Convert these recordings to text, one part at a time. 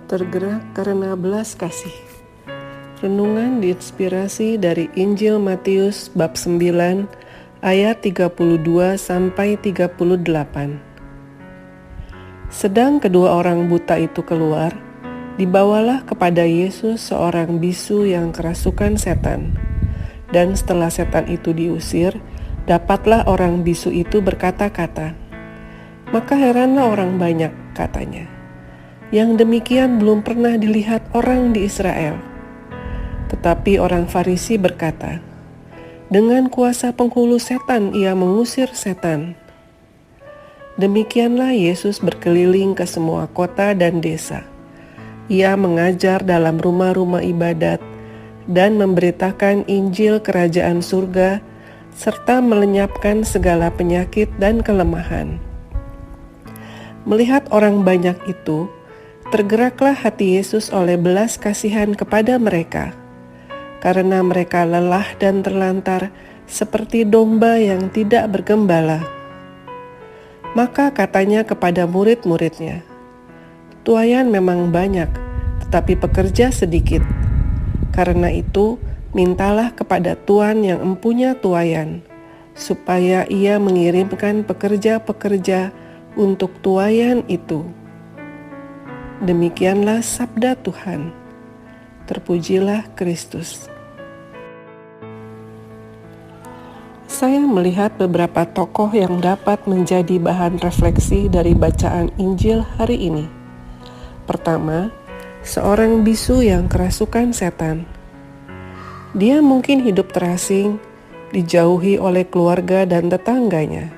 Tergerak karena belas kasih. Renungan diinspirasi dari Injil Matius bab 9 ayat 32 sampai 38. Sedang kedua orang buta itu keluar, dibawalah kepada Yesus seorang bisu yang kerasukan setan. Dan setelah setan itu diusir, dapatlah orang bisu itu berkata-kata. Maka heranlah orang banyak, katanya. Yang demikian belum pernah dilihat orang di Israel. Tetapi orang Farisi berkata, dengan kuasa penghulu setan ia mengusir setan. Demikianlah Yesus berkeliling ke semua kota dan desa. Ia mengajar dalam rumah-rumah ibadat dan memberitakan Injil Kerajaan Surga serta melenyapkan segala penyakit dan kelemahan. Melihat orang banyak itu, tergeraklah hati Yesus oleh belas kasihan kepada mereka, karena mereka lelah dan terlantar seperti domba yang tidak bergembala. Maka katanya kepada murid-muridnya, tuaian memang banyak, tetapi pekerja sedikit. Karena itu, mintalah kepada Tuan yang empunya tuaian, supaya ia mengirimkan pekerja-pekerja untuk tuaian itu. Demikianlah sabda Tuhan. Terpujilah Kristus. Saya melihat beberapa tokoh yang dapat menjadi bahan refleksi dari bacaan Injil hari ini. Pertama, seorang bisu yang kerasukan setan. Dia mungkin hidup terasing, dijauhi oleh keluarga dan tetangganya.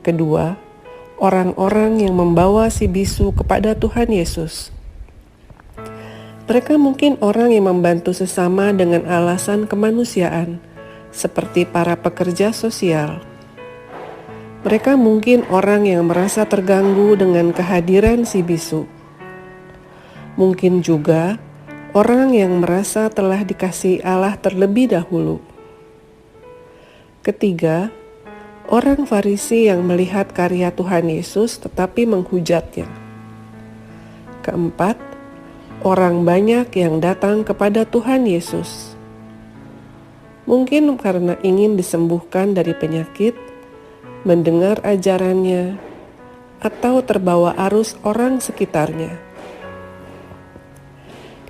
Kedua, orang-orang yang membawa si bisu kepada Tuhan Yesus. Mereka mungkin orang yang membantu sesama dengan alasan kemanusiaan, seperti para pekerja sosial. Mereka mungkin orang yang merasa terganggu dengan kehadiran si bisu. Mungkin juga orang yang merasa telah dikasihi Allah terlebih dahulu. Ketiga, orang Farisi yang melihat karya Tuhan Yesus tetapi menghujatnya. Keempat, orang banyak yang datang kepada Tuhan Yesus. Mungkin karena ingin disembuhkan dari penyakit, mendengar ajarannya, atau terbawa arus orang sekitarnya.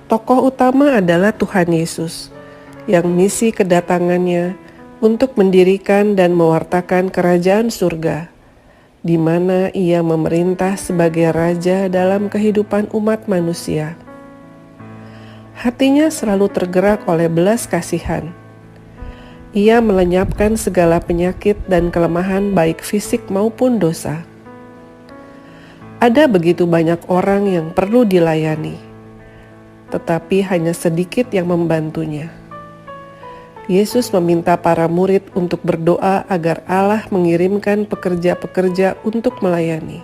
Tokoh utama adalah Tuhan Yesus, yang misi kedatangannya untuk mendirikan dan mewartakan kerajaan surga, di mana ia memerintah sebagai raja dalam kehidupan umat manusia. Hatinya selalu tergerak oleh belas kasihan. Ia melenyapkan segala penyakit dan kelemahan baik fisik maupun dosa. Ada begitu banyak orang yang perlu dilayani, tetapi hanya sedikit yang membantunya. Yesus meminta para murid untuk berdoa agar Allah mengirimkan pekerja-pekerja untuk melayani.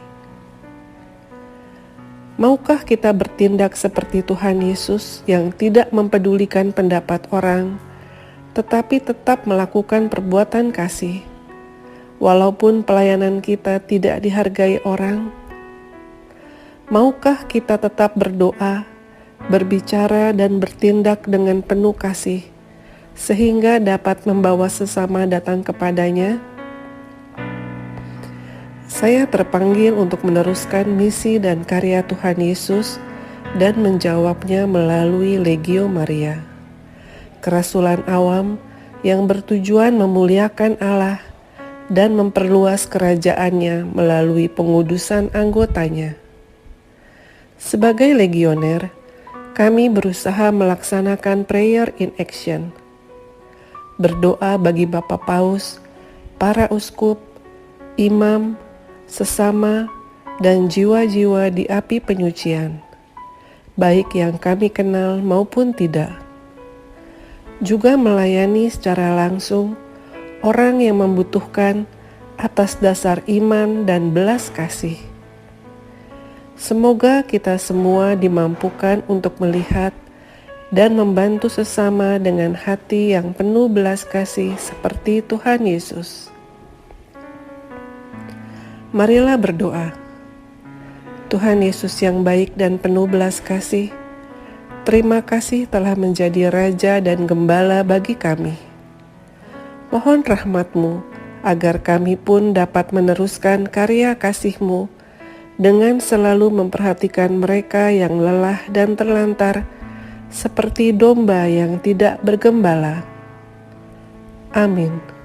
Maukah kita bertindak seperti Tuhan Yesus yang tidak mempedulikan pendapat orang, tetapi tetap melakukan perbuatan kasih, walaupun pelayanan kita tidak dihargai orang? Maukah kita tetap berdoa, berbicara dan bertindak dengan penuh kasih, sehingga dapat membawa sesama datang kepadanya? Saya terpanggil untuk meneruskan misi dan karya Tuhan Yesus dan menjawabnya melalui Legio Maria, kerasulan awam yang bertujuan memuliakan Allah dan memperluas kerajaannya melalui pengudusan anggotanya. Sebagai legioner, kami berusaha melaksanakan prayer in action, berdoa bagi Bapak Paus, para uskup, imam, sesama, dan jiwa-jiwa di api penyucian, baik yang kami kenal maupun tidak. Juga melayani secara langsung orang yang membutuhkan atas dasar iman dan belas kasih. Semoga kita semua dimampukan untuk melihat dan membantu sesama dengan hati yang penuh belas kasih seperti Tuhan Yesus. Marilah berdoa. Tuhan Yesus yang baik dan penuh belas kasih, terima kasih telah menjadi Raja dan Gembala bagi kami. Mohon rahmat-Mu agar kami pun dapat meneruskan karya kasih-Mu dengan selalu memperhatikan mereka yang lelah dan terlantar, seperti domba yang tidak bergembala. Amin.